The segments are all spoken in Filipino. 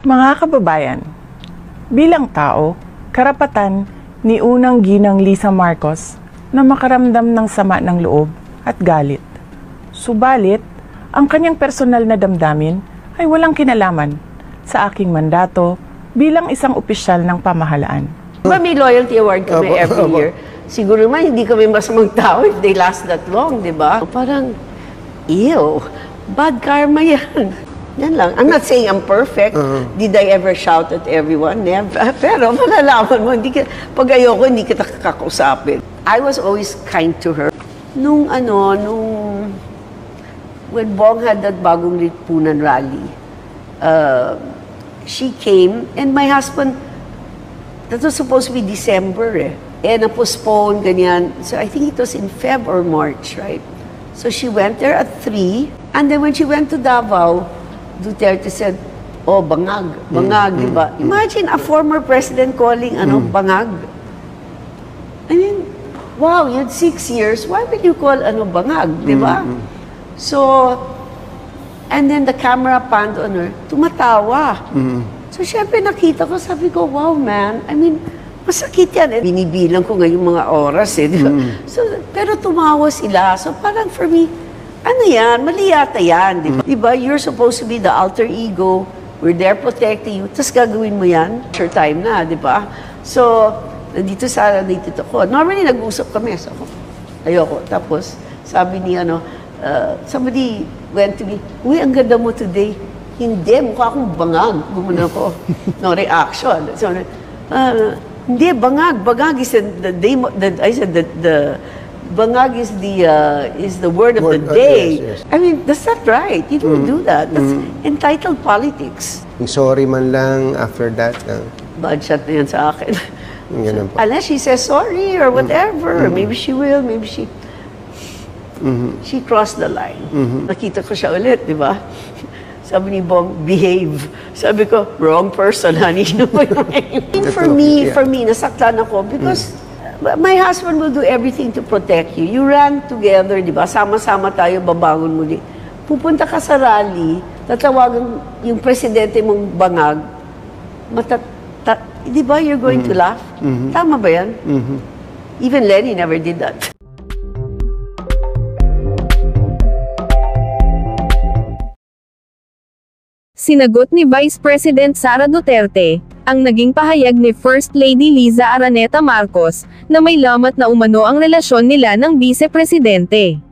Mga kababayan, bilang tao, karapatan ni unang ginang Lisa Marcos na makaramdam ng sama ng loob at galit. Subalit, ang kanyang personal na damdamin ay walang kinalaman sa aking mandato bilang isang opisyal ng pamahalaan. Diba may loyalty award kami every year? Siguro naman hindi kami masamang tao if they last that long, di ba? Parang, ew, bad karma yan. Yan lang. I'm not saying I'm perfect. Did I ever shout at everyone? Never. Pero malalaman mo, pag ayoko, hindi kita kakausapin. I was always kind to her. When Bong had that Bagong Lipunan rally, she came, and my husband, that was supposed to be December na-postpone, ganyan. So I think it was in Feb or March, right? So she went there at 3, and then when she went to Davao, Duterte said, oh, bangag, diba? Imagine a former president calling, bangag. I mean, wow, you had 6 years, why would you call, bangag, diba? So, and then the camera panned on her, tumatawa. So, syempre nakita ko, sabi ko, wow, man, I mean, masakit yan. Binibilang ko ngayong mga oras, diba? So, pero tumawa sila. So, parang for me, ano yan? Mali yata yan, diba? Diba? You're supposed to be the alter ego. We're there protecting you. Tapos gagawin mo yan. Sure time na, diba? So, nandito ko. Normally, nag-usap kami. So, ayoko. Tapos, sabi ni, somebody went to me, uy, ang ganda mo today. Hindi, mukha akong bangag. Gumana ko. No reaction. So, hindi, bangag. Bangag is the bangag is the word of the day. Yes. I mean, that's not right. You don't do that. That's entitled politics. Sorry man lang after that. Bad shot na yan sa akin. Unless she says sorry or whatever. Maybe she will, maybe she... She crossed the line. Nakita ko siya ulit, di ba? Sabi ni Bong, behave. Sabi ko, wrong person, honey. For me, nasaktan ako because my husband will do everything to protect you. You ran together, di ba? Sama-sama tayo, babangon muli. Pupunta ka sa rally, tatawagan yung presidente mong bangag, di ba you're going to laugh? Tama ba yan? Even Lenny never did that. Sinagot ni Vice President Sara Duterte ang naging pahayag ni First Lady Liza Araneta Marcos na may lamat na umano ang relasyon nila ng Vice-Presidente.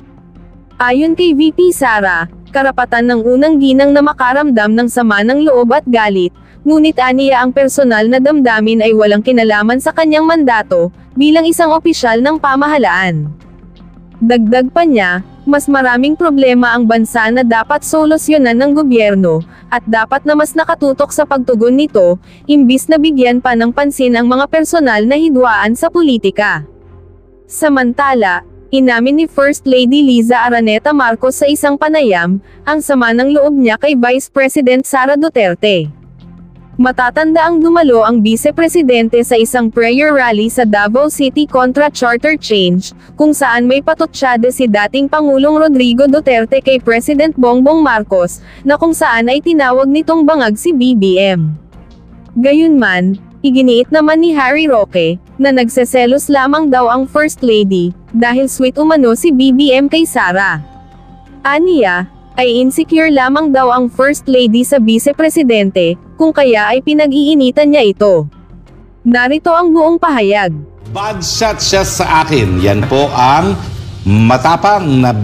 Ayon kay VP Sara, karapatan ng unang ginang na makaramdam ng sama ng loob at galit, ngunit aniya ang personal na damdamin ay walang kinalaman sa kanyang mandato bilang isang opisyal ng pamahalaan. Dagdag pa niya, mas maraming problema ang bansa na dapat solusyonan ng gobyerno, at dapat na mas nakatutok sa pagtugon nito, imbis na bigyan pa ng pansin ang mga personal na hidwaan sa politika. Samantala, inamin ni First Lady Liza Araneta Marcos sa isang panayam, ang sama ng loob niya kay Vice President Sara Duterte. Matatanda ang dumalo ang Vice-Presidente sa isang prayer rally sa Davao City kontra charter change, kung saan may patutsyade si dating Pangulong Rodrigo Duterte kay President Bongbong Marcos, na kung saan ay tinawag nitong bangag si BBM. Gayunman, iginiit naman ni Harry Roque, na nagseselos lamang daw ang First Lady, dahil sweet umano si BBM kay Sara. Aniya, ay insecure lamang daw ang First Lady sa Vice-Presidente, kung kaya ay pinag-iinitan niya ito. Narito ang buong pahayag. Bad shot siya sa akin. Yan po ang matapang na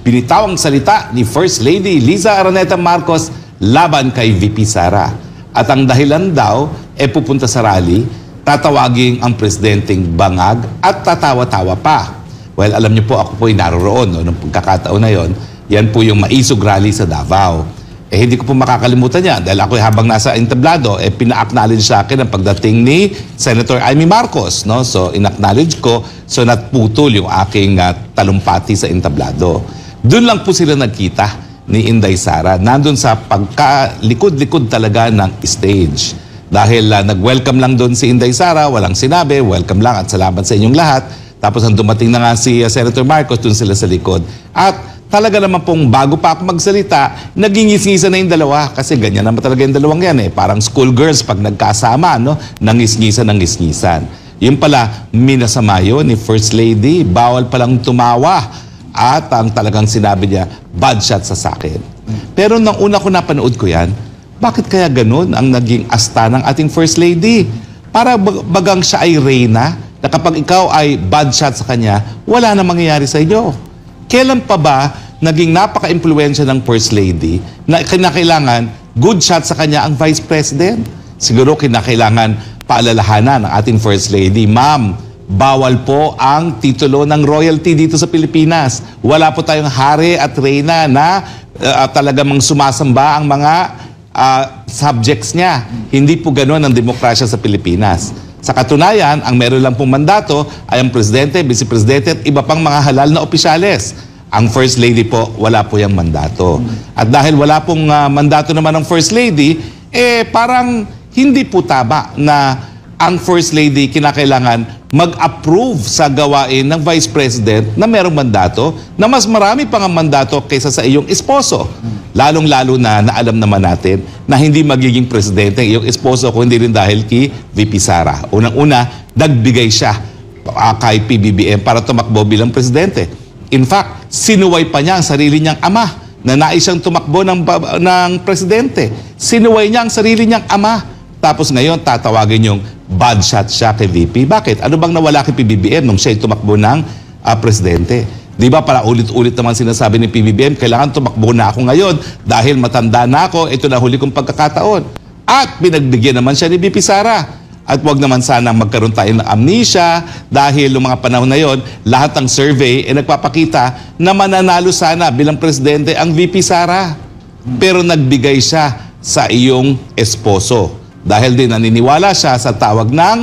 binitawang salita ni First Lady Liza Araneta Marcos laban kay VP Sara. At ang dahilan daw, pupunta sa rally, tatawagin ang presidenteng bangag at tatawa-tawa pa. Well, alam niyo po, ako po ay naroroon noong pagkakataon na yon. Yan po yung maisog rally sa Davao. Hindi ko po makakalimutan yan dahil ako habang nasa entablado, pina-acknowledge sa akin ang pagdating ni Senator Amy Marcos. No? So, in-acknowledge ko, so natputol yung aking talumpati sa entablado. Doon lang po sila nagkita ni Inday Sara. Nandun sa pagkalikod-likod talaga ng stage. Dahil nag-welcome lang doon si Inday Sara, walang sinabi, welcome lang at salamat sa inyong lahat. Tapos ang dumating na nga si Senator Marcos, doon sila sa likod. At talaga naman pong bago pa ako magsalita, nagingis-ngisa na yung dalawa. Kasi ganyan naman talaga yung dalawang yan eh. Parang schoolgirls pag nagkasama, no? Nangis-ngisan. Yung pala, minasama yun ni First Lady. Bawal palang tumawa. At ang talagang sinabi niya, bad shot sa akin. Pero nang una ko napanood ko yan, bakit kaya ganun ang naging asta ng ating First Lady? Para bagang siya ay reyna, na kapag ikaw ay bad shot sa kanya, wala na mangyayari sa inyo. Kailan pa ba naging napaka-impluensya ng First Lady na kinakailangan good shot sa kanya ang Vice President? Siguro kinakailangan paalalahanan ng ating First Lady, Ma'am, bawal po ang titulo ng royalty dito sa Pilipinas. Wala po tayong hari at reyna na talagang sumasamba ang mga subjects niya. Hindi po ganoon ang demokrasya sa Pilipinas. Sa katunayan, ang meron lang pong mandato ay ang presidente, vice presidente at iba pang mga halal na opisyales. Ang First Lady po, wala po yung mandato. At dahil wala pong mandato naman ng First Lady, parang hindi po tama na ang First Lady kinakailangan mag-approve sa gawain ng Vice President na merong mandato na mas marami pang ang mandato kaysa sa iyong esposo. Lalong-lalo na alam naman natin na hindi magiging presidente ang iyong esposo kung hindi rin dahil kay VP Sara. Unang-una, nagbigay siya kay PBBM para tumakbo bilang presidente. In fact, sinuway pa niya ang sarili niyang ama na nais siyang tumakbo ng presidente. Sinuway niya ang sarili niyang ama. Tapos ngayon, tatawagin yung bad shot siya kay VP. Bakit? Ano bang nawala kay PBBM nung siya'y tumakbo ng presidente? Di ba para ulit-ulit naman sinasabi ni PBBM, kailangan tumakbo na ako ngayon dahil matanda na ako, ito na huli kong pagkakataon. At pinagbigyan naman siya ni VP Sara. At wag naman sanang magkaroon tayo ng amnesia dahil noong mga panahon na yon, lahat ng survey ay nagpapakita na mananalo sana bilang presidente ang VP Sara. Pero nagbigay siya sa iyong esposo. Dahil din naniniwala siya sa tawag ng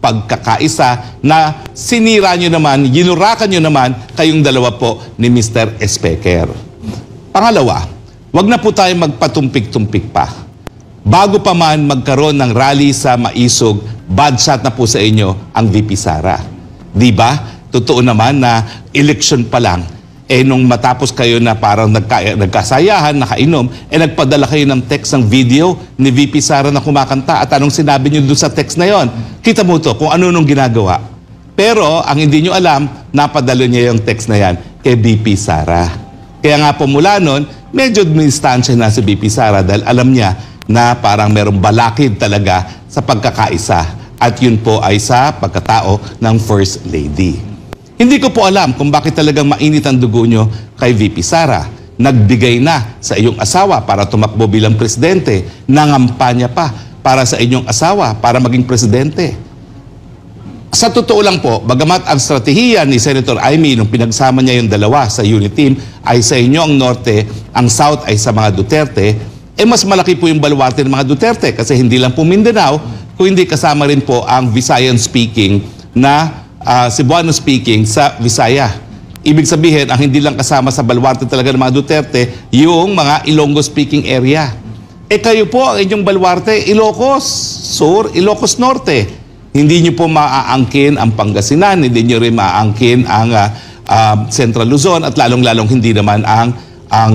pagkakaisa na sinira nyo naman, ginurakan nyo naman kayong dalawa po ni Mr. Speaker. Pangalawa, wag na po tayo magpatumpik-tumpik pa. Bago pa man magkaroon ng rally sa Maisog, bad shot na po sa inyo ang VP Sara. Di ba? Totoo naman na election pa lang, nung matapos kayo na parang nagkasayahan, nakainom, nagpadala kayo ng text ng video ni VP Sara na kumakanta at anong sinabi nyo doon sa text na yon. Kita mo to kung ano nung ginagawa. Pero ang hindi nyo alam, napadala niya yung text na yan kay VP Sara. Kaya nga po mula nun, medyo distansya na si VP Sara dahil alam niya na parang merong balakid talaga sa pagkakaisa. At yun po ay sa pagkatao ng First Lady. Hindi ko po alam kung bakit talagang mainit ang dugo nyo kay VP Sara. Nagbigay na sa iyong asawa para tumakbo bilang presidente. Nangampanya pa para sa inyong asawa para maging presidente. Sa totoo lang po, bagamat ang strategiya ni Senator Amy nung pinagsama niya yung dalawa sa unit team ay sa inyo ang norte, ang south ay sa mga Duterte, mas malaki po yung baluarte ng mga Duterte kasi hindi lang po Mindanao, kundi kasama rin po ang Visayan speaking na Cebuano speaking sa Visaya. Ibig sabihin, ang hindi lang kasama sa baluarte talaga ng mga Duterte, yung mga Ilonggo speaking area. Kayo po, ang inyong baluarte, Ilocos Sur, Ilocos Norte. Hindi nyo po maaangkin ang Pangasinan, hindi nyo rin maaangkin ang Central Luzon at lalong-lalong hindi naman ang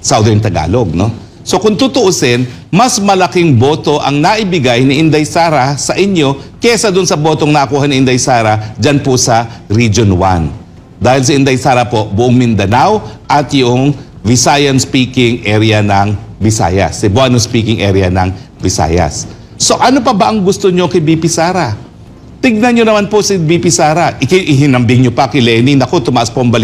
Southern Tagalog, no? So kung tutuusin, mas malaking boto ang naibigay ni Inday Sara sa inyo kesa dun sa botong nakuha ni Inday Sara dyan po sa Region 1. Dahil si Inday Sara po, buong Mindanao at yung Visayan-speaking area ng Visayas, Cebuano-speaking area ng Visayas. So ano pa ba ang gusto nyo kay BP Sara? Tignan nyo naman po si BP Sara. Ihinambing nyo pa kay Lenny. Naku, tumaas po ang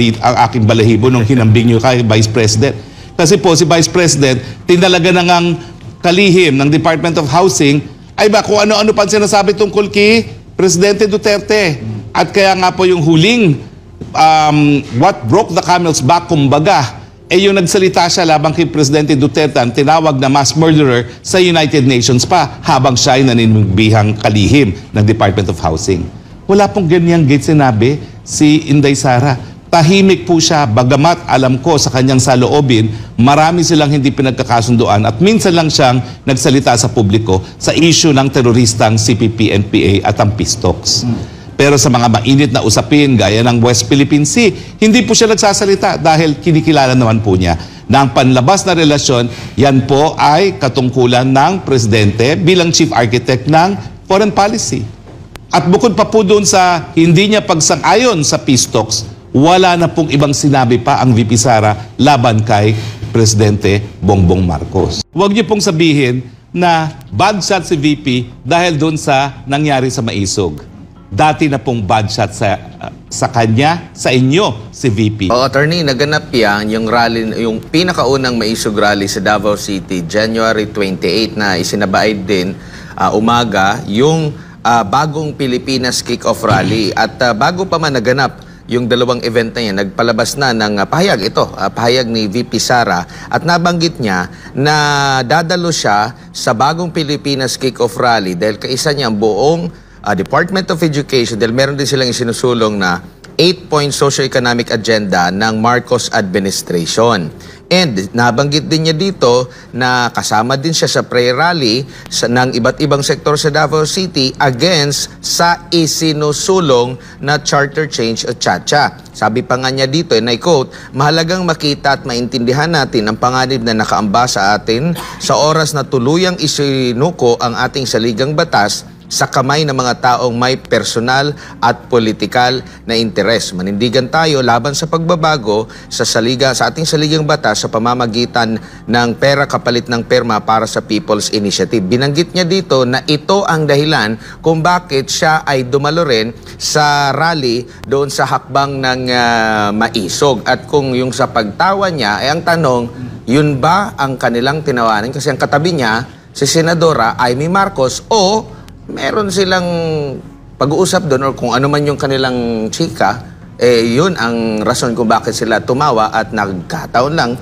aking balahibo nung hinambing nyo kay Vice President. Kasi po si Vice President, tinalaga na ngang kalihim ng Department of Housing, ay ba kung ano-ano pa sinasabi tungkol kay Presidente Duterte. At kaya nga po yung huling what broke the camel's back, kumbaga, yung nagsalita siya labang kay Presidente Duterte, ang tinawag na mass murderer sa United Nations pa, habang siya ay naninibihang kalihim ng Department of Housing. Wala pong ganyang sinabi si Inday Sara. Tahimik po siya, bagamat alam ko sa kanyang saloobin, marami silang hindi pinagkakasunduan at minsan lang siyang nagsalita sa publiko sa issue ng teroristang CPP, NPA at ang Pistox. Pero sa mga mainit na usapin gaya ng West Philippine Sea, hindi po siya nagsasalita dahil kinikilala naman po niya na ang panlabas na relasyon, yan po ay katungkulan ng presidente bilang chief architect ng foreign policy. At bukod pa po doon sa hindi niya pagsang-ayon sa peace talks, wala na pong ibang sinabi pa ang VP Sara laban kay Presidente Bongbong Marcos. Huwag niyo pong sabihin na bad shot si VP dahil doon sa nangyari sa Maisog. Dati na pong bad shot sa kanya, sa inyo, si VP. Attorney, naganap yan yung rally, yung pinakaunang Maisog rally sa Davao City, January 28 na isinabaid din umaga yung bagong Pilipinas kick-off rally. At bago pa man naganap yung dalawang event na yan, nagpalabas na ng pahayag ito, pahayag ni VP Sara, at nabanggit niya na dadalo siya sa bagong Pilipinas kick-off rally dahil kaisa niya ang buong Department of Education dahil meron din silang isinusulong na 8-point socio-economic agenda ng Marcos administration. And nabanggit din niya dito na kasama din siya sa prayer rally ng iba't ibang sektor sa Davao City against sa isinusulong na charter change o CHACHA. Sabi pa nga niya dito, and I quote, mahalagang makita at maintindihan natin ang panganib na nakaamba sa atin sa oras na tuluyang isinuko ang ating saligang batas sa kamay ng mga taong may personal at politikal na interes. Manindigan tayo laban sa pagbabago sa ating saligang batas sa pamamagitan ng pera kapalit ng perma para sa People's Initiative. Binanggit niya dito na ito ang dahilan kung bakit siya ay dumalo rin sa rally doon sa hakbang ng Maisog. At kung yung sa pagtawa niya, ay ang tanong, yun ba ang kanilang tinawanan? Kasi ang katabi niya, si Senadora Amy Marcos, o meron silang pag-uusap doon or kung ano man yung kanilang chika, yun ang rason kung bakit sila tumawa at nagkataon lang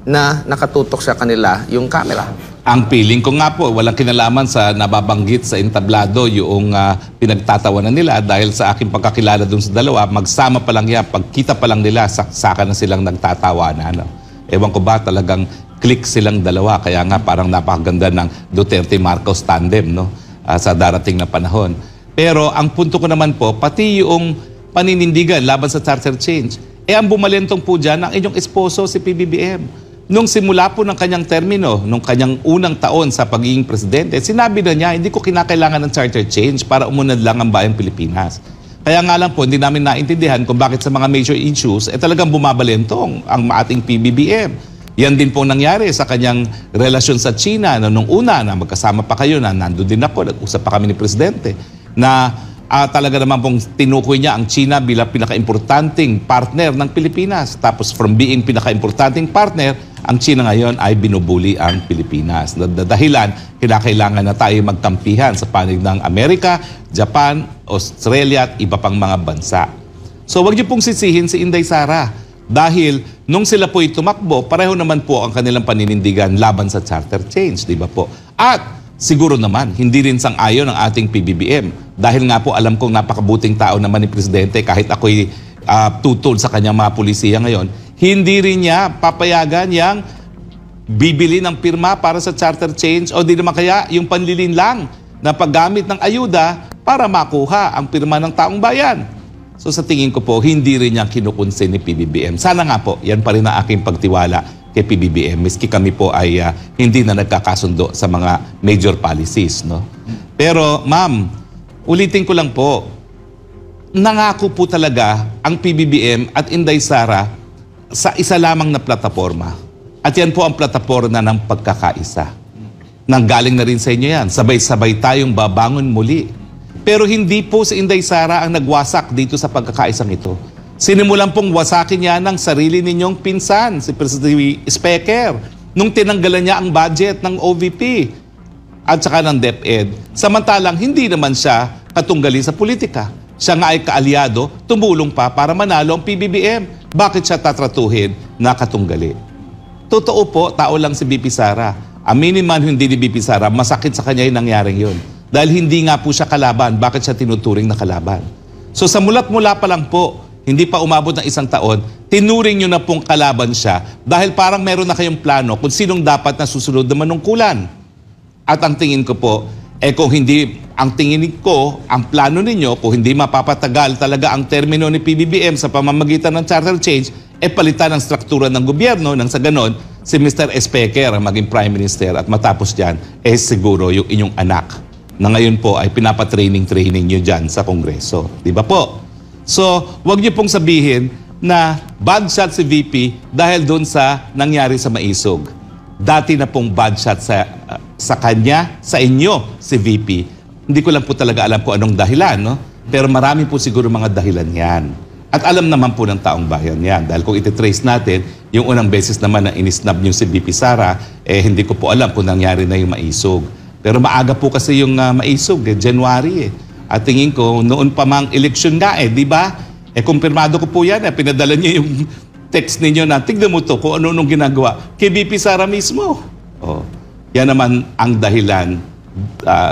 na nakatutok sa kanila yung camera. Ang feeling ko nga po, walang kinalaman sa nababanggit sa entablado yung pinagtatawanan nila dahil sa aking pagkakilala dun sa dalawa, magsama pa lang yan, pagkita pa lang nila, saksakan na silang nagtatawanan. Ewan ko ba talagang click silang dalawa, kaya nga parang napakaganda ng Duterte-Marcos tandem, no? Sa darating na panahon. Pero ang punto ko naman po, pati yung paninindigan laban sa charter change, ang bumalentong po dyan ang inyong esposo si PBBM. Nung simula po ng kanyang termino, nung kanyang unang taon sa pagiging presidente, sinabi na niya, hindi ko kinakailangan ng charter change para umunad lang ang bayang Pilipinas. Kaya nga lang po, hindi namin naintindihan kung bakit sa mga major issues, talagang bumabalentong ang ating PBBM. Yan din po nangyari sa kanyang relasyon sa China na nung una na magkasama pa kayo na nandun din ako, nag-usap pa kami ni Presidente na talaga naman pong tinukoy niya ang China bilang pinaka-importanting partner ng Pilipinas. Tapos from being pinaka-importanting partner, ang China ngayon ay binubuli ang Pilipinas. Dahilan, kinakailangan na tayo magkampihan sa panig ng Amerika, Japan, Australia at iba pang mga bansa. So wag niyo pong sisihin si Inday Sara. Dahil nung sila po'y tumakbo, pareho naman po ang kanilang paninindigan laban sa charter change, di ba po? At siguro naman, hindi rin sang-ayon ang ating PBBM. Dahil nga po alam kong napakabuting tao naman ni Presidente kahit ako'y tutol sa kanyang mga pulisiya ngayon, hindi rin niya papayagan yang bibili ng pirma para sa charter change o di naman kaya yung panlilin lang na paggamit ng ayuda para makuha ang pirma ng taong bayan. So sa tingin ko po, hindi rin niya kinukonsin ni PBBM. Sana nga po, yan pa rin ang aking pagtiwala kay PBBM. Miski kami po ay hindi na nagkakasundo sa mga major policies. No? Pero ma'am, ulitin ko lang po, nangako po talaga ang PBBM at Inday Sara sa isa lamang na plataforma. At yan po ang plataforma ng pagkakaisa. Nanggaling na rin sa inyo yan. Sabay-sabay tayong babangon muli. Pero hindi po si Inday Sara ang nagwasak dito sa pagkakaisang ito. Sinimulan pong wasakin niya ng sarili ninyong pinsan, si President Speaker, nung tinanggalan niya ang budget ng OVP at saka ng DepEd. Samantalang hindi naman siya katunggali sa politika. Siya nga ay kaalyado, tumulong pa para manalo ang PBBM. Bakit siya tatratuhin na katunggali? Totoo po, tao lang si BP Sara. Aminin man hindi ni BP Sara, masakit sa kanya yung nangyaring yun. Dahil hindi nga po siya kalaban, bakit siya tinuturing na kalaban? So sa mulat-mula pa lang po, hindi pa umabot ng isang taon, tinuring nyo na pong kalaban siya dahil parang meron na kayong plano kung sinong dapat na susunod na manungkulan. At ang tingin ko po, kung hindi ang tingin ko, ang plano ninyo, kung hindi mapapatagal talaga ang termino ni PBBM sa pamamagitan ng charter change, palitan ang struktura ng gobyerno nang sa ganon, si Mr. Espeker ang maging Prime Minister at matapos dyan, siguro yung inyong anak na ngayon po ay pinapatraining nyo dyan sa Kongreso. Di ba po? So, wag niyo pong sabihin na bad shot si VP dahil doon sa nangyari sa Maisog. Dati na pong bad shot sa kanya, sa inyo, si VP. Hindi ko lang po talaga alam kung anong dahilan, no? Pero marami po siguro mga dahilan yan. At alam naman po ng taong bayan yan. Dahil kung ititrace natin, yung unang beses naman na inisnab niyo si VP Sara, hindi ko po alam kung nangyari na yung Maisog. Pero maaga po kasi yung Maisog, January. At tingin ko, noon pa mang eleksyon nga di ba? Kumpirmado ko po yan, pinadala niyo yung text ninyo na, tignan mo to kung ano nung ginagawa kay VP Sara mismo. Yan naman ang dahilan,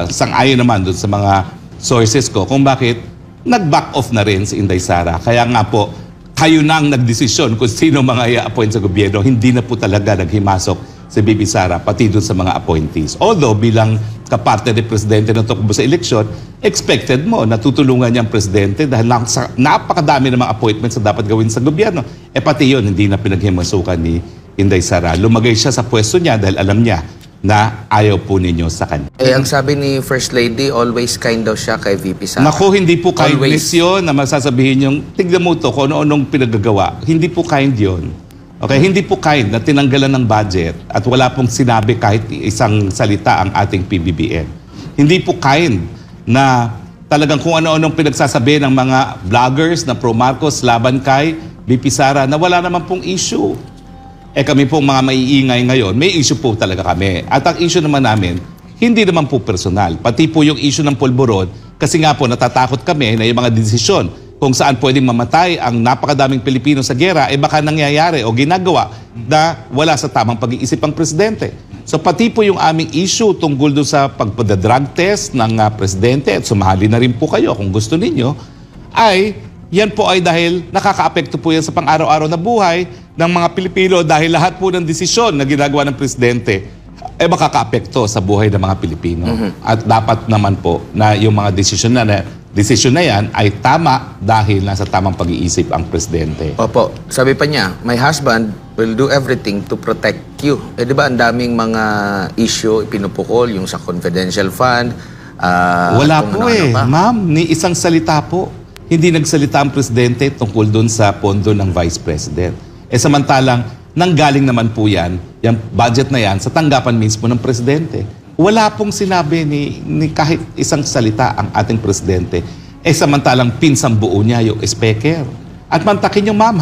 sang-ayon naman doon sa mga sources ko kung bakit nag-back off na rin si Inday Sara. Kaya nga po, kayo na ang nagdesisyon kung sino mga i-appoint sa gobyerno. Hindi na po talaga naghimasok si VP Sara, pati doon sa mga appointees. Although bilang kaparte ni Presidente na tukbo sa eleksyon, expected mo na tutulungan niya ang Presidente dahil napakadami ng mga appointments na dapat gawin sa gobyerno. Pati yun, hindi na pinaghimasukan ni Inday Sara. Lumagay siya sa pwesto niya dahil alam niya na ayaw po ninyo sa kanya. Ang sabi ni First Lady, always kind daw siya kay VP Sara. Naku, hindi po kindness yun na masasabihin yung, tignan mo to kung ano-anong pinagagawa. Hindi po kind yun. Okay, hindi po kind na tinanggalan ng budget at wala pong sinabi kahit isang salita ang ating PBBM. Hindi po kind na talagang kung ano-anong pinagsasabi ng mga vloggers na pro-Marcos laban kay VP Sara na wala naman pong issue. Kami pong mga maiingay ngayon, may issue po talaga kami. At ang issue naman namin, hindi naman po personal. Pati po yung issue ng pulburon, kasi nga po natatakot kami na yung mga desisyon kung saan pwedeng mamatay ang napakadaming Pilipino sa giyera, baka nangyayari o ginagawa na wala sa tamang pag-iisip ang Presidente. So pati po yung aming issue tungkol doon sa pagpadrag test ng Presidente, at sumali na rin po kayo kung gusto ninyo, ay yan po ay dahil nakakaapekto po yan sa pang-araw-araw na buhay ng mga Pilipino dahil lahat po ng desisyon na ginagawa ng Presidente makakaapekto sa buhay ng mga Pilipino. At dapat naman po na yung mga desisyon na yan ay tama dahil nasa tamang pag-iisip ang Presidente. Opo. Sabi pa niya, my husband will do everything to protect you. Di ba ang daming mga issue pinupukol, yung sa confidential fund? Wala po Ma'am, ni isang salita po. Hindi nagsalita ang Presidente tungkol doon sa pondo ng Vice President. Samantalang, nanggaling naman po yan, yung budget na yan, sa tanggapan mismo ng Presidente. Wala pong sinabi ni kahit isang salita ang ating Presidente. Samantalang pinsang buo niya yung Speaker. At mantakin yung ma'am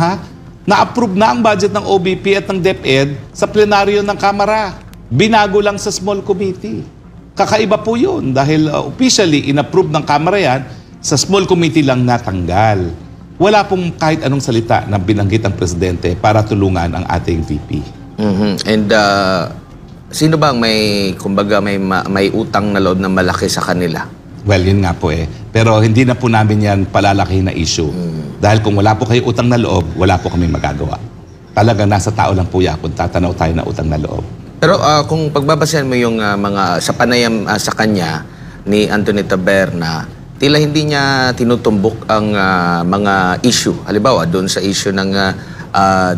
na-approve na ang budget ng OBP at ng DepEd sa plenaryo ng Kamara. Binago lang sa small committee. Kakaiba po yun dahil officially inapprove ng Kamara yan, sa small committee lang natanggal. Wala pong kahit anong salita na binanggit ang Presidente para tulungan ang ating VP. And sino bang kumbaga may utang na loob na malaki sa kanila? Well, yun nga po Pero hindi na po namin yan palalaki na issue. Dahil kung wala po kayo utang na loob, wala po kami magagawa. Talagang nasa tao lang po yan kung tatanaw tayo na utang na loob. Pero kung pagbabasehan mo yung mga sa panayam sa kanya ni Anthony Taberna, tila hindi niya tinutumbok ang mga issue. Halimbawa, doon sa issue ng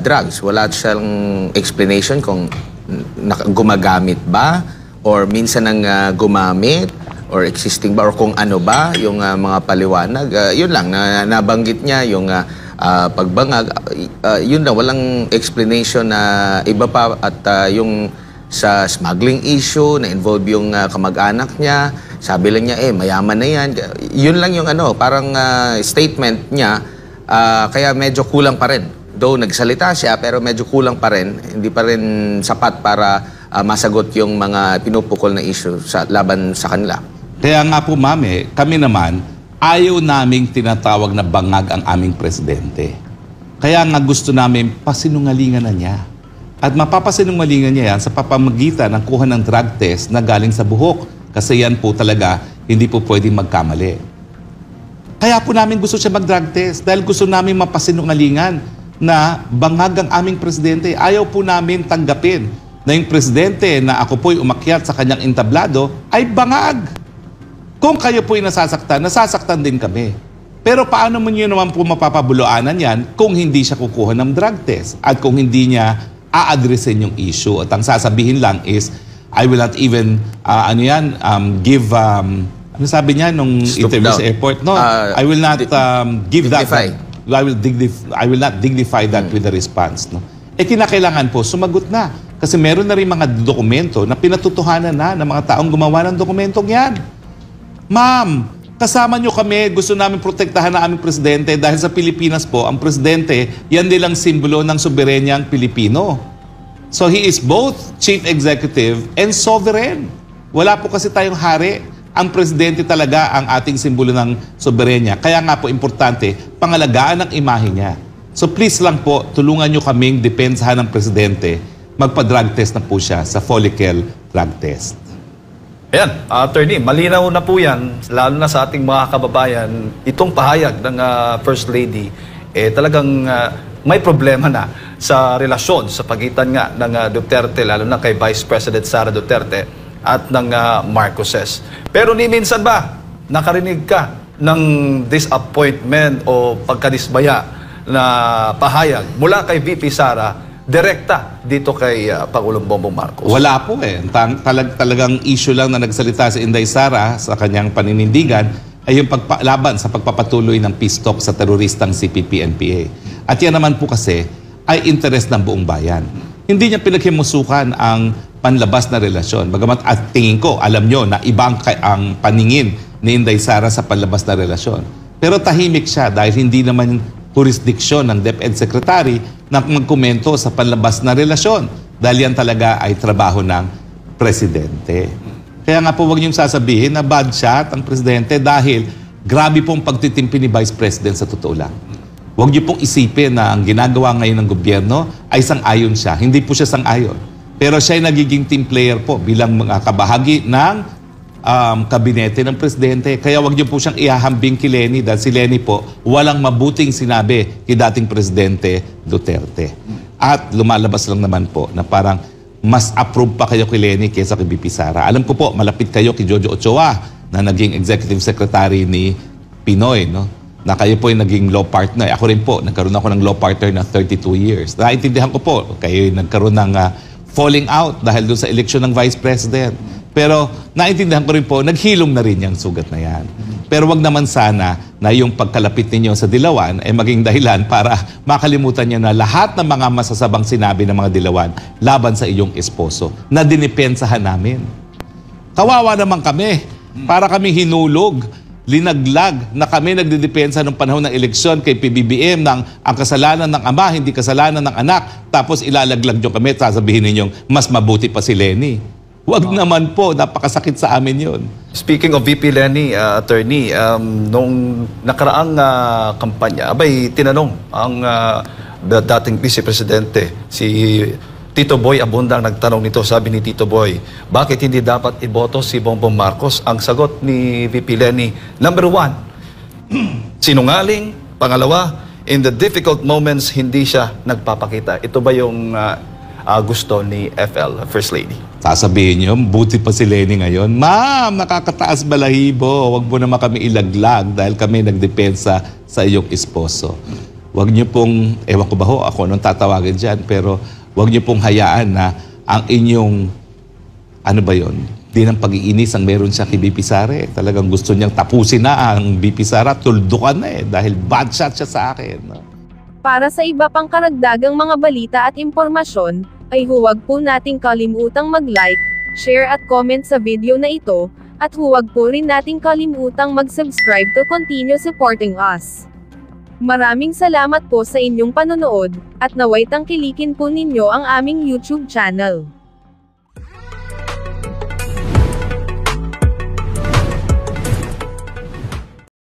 drugs, wala siyang explanation kung gumagamit ba or minsan nang gumamit or existing ba or kung ano ba yung mga paliwanag. Yun lang, nabanggit niya yung pagbangag. Yun lang, walang explanation na iba pa at yung sa smuggling issue na involve yung kamag-anak niya. Sabi lang niya, mayaman na yan. Yun lang yung parang statement niya. Kaya medyo kulang pa rin. Though nagsalita siya, pero medyo kulang pa rin. Hindi pa rin sapat para masagot yung mga pinupukol na issue laban sa kanila. Kaya nga po, ma'am, kami naman, ayaw naming tinatawag na bangag ang aming Presidente. Kaya nga gusto namin pasinungalingan na niya. At mapapasinungalingan niya yan sa papamagitan ng kuha ng drug test na galing sa buhok. Kasi yan po talaga, hindi po pwedeng magkamali. Kaya po namin gusto siya mag-drug test dahil gusto namin mapasinungalingan na bangag ang aming Presidente. Ayaw po namin tanggapin na yung Presidente na ako po'y umakyat sa kanyang entablado ay bangag. Kung kayo po'y nasasaktan din kami. Pero paano mo nyo naman po mapapabuluanan yan kung hindi siya kukuha ng drug test at kung hindi niya a-addressin yung issue? At ang sasabihin lang is, I will not even, give, ano sabi niya nung interview sa airport? No, I will not give dignify. I will not dignify that with a response. No? Kinakailangan po, sumagot na. Kasi meron na rin mga dokumento na pinatutuhanan na ng mga taong gumawa ng dokumentong yan. Ma'am, kasama nyo kami, gusto namin protektahan na aming presidente dahil sa Pilipinas po, ang presidente, yan nilang simbolo ng soberenyang Pilipino. So he is both chief executive and sovereign. Wala po kasi tayong hari. Ang presidente talaga ang ating simbolo ng soberenya. Kaya nga po importante, pangalagaan ang imahe niya. So please lang po, tulungan nyo kaming depensahan ng presidente. Magpa-drug test na po siya sa follicle drug test. Ayan, attorney, malinaw na po yan, lalo na sa ating mga kababayan, itong pahayag ng First Lady, talagang may problema na sa relasyon sa pagitan nga ng Duterte, lalo na kay Vice President Sara Duterte at ng Marcoses. Pero ni minsan ba, nakarinig ka ng disappointment o pagkadismaya na pahayag mula kay VP Sara direkta dito kay Pangulong Bongbong Marcos? Wala po eh. Talagang issue lang na nagsalita si Inday Sara sa kanyang paninindigan ay yung laban sa pagpapatuloy ng peace talk sa teroristang CPP-NPA. At yan naman po kasi ay interes ng buong bayan. Hindi niya pinaghimusukan ang panlabas na relasyon. Bagamat at tingin ko, alam nyo na ibang ang paningin ni Inday Sara sa panlabas na relasyon. Pero tahimik siya dahil hindi naman jurisdiksyon ng DepEd Secretary na magkomento sa panlabas na relasyon dahil yan talaga ay trabaho ng presidente. Kaya nga po huwag niyong sasabihin na bad shot ang presidente dahil grabe pong pagtitimpi ni Vice President sa totoo lang. Huwag niyo pong isipin na ang ginagawa ngayon ng gobyerno ay sang-ayon siya. Hindi po siya sang-ayon. Pero siya ay nagiging team player po bilang mga kabahagi ng kabinete ng presidente. Kaya wag niyo po siyang ihahambing kay Lenny dahil si Lenny po walang mabuting sinabi kay dating presidente Duterte. At lumalabas lang naman po na parang mas approve pa kayo kay Lenny kaysa kay VP Sara. Alam ko po, malapit kayo kay Jojo Ochoa na naging executive secretary ni Pinoy, no? Na kayo po yung naging law partner. Ako rin po, nagkaroon ako ng law partner na 32 years. Naintindihan ko po, kayo nagkaroon ng falling out dahil doon sa eleksyon ng Vice President. Pero naintindihan ko rin po, naghilom na rin yung sugat na yan. Pero wag naman sana na yung pagkalapit ninyo sa Dilawan ay maging dahilan para makalimutan niyo na lahat ng mga masasabang sinabi ng mga Dilawan laban sa iyong esposo na dinipensahan namin. Kawawa naman kami. Para kami hinulog, linaglag na kami nagdidepensa ng panahon ng eleksyon kay PBBM ng ang kasalanan ng ama, hindi kasalanan ng anak. Tapos ilalaglag nyo kami, sasabihin ninyong mas mabuti pa si Lenny. Huwag naman po, napakasakit sa amin yun. Speaking of VP Lenny, attorney, nung nakaraang kampanya, abay tinanong ang dating Vice Presidente, si Tito Boy Abundang nagtanong nito, sabi ni Tito Boy, bakit hindi dapat iboto si Bongbong Marcos? Ang sagot ni VP Lenny, number 1, sinungaling. Pangalawa, in the difficult moments, hindi siya nagpapakita. Ito ba yung gusto ni FL, First Lady? Sasabihin niyo, buti pa si Lenny ngayon. Ma'am, nakakataas balahibo. Huwag mo naman kami ilaglag dahil kami nagdepensa sa iyong esposo. Huwag niyo pong, ewan ko ba ho, ako nung tatawagin dyan, pero huwag niyo pong hayaan na ang inyong, ano ba yon? Di ng pag-iinis ang meron siya kay BP Sara. Talagang gusto niyang tapusin na ang BP Sara, tuldukan na dahil bad shot siya sa akin. No? Para sa iba pang karagdagang mga balita at impormasyon, ay huwag po nating kalimutang mag-like, share at comment sa video na ito, at huwag po rin nating kalimutang mag-subscribe to continue supporting us. Maraming salamat po sa inyong panonood, at naway tangkilikin po ninyo ang aming YouTube channel.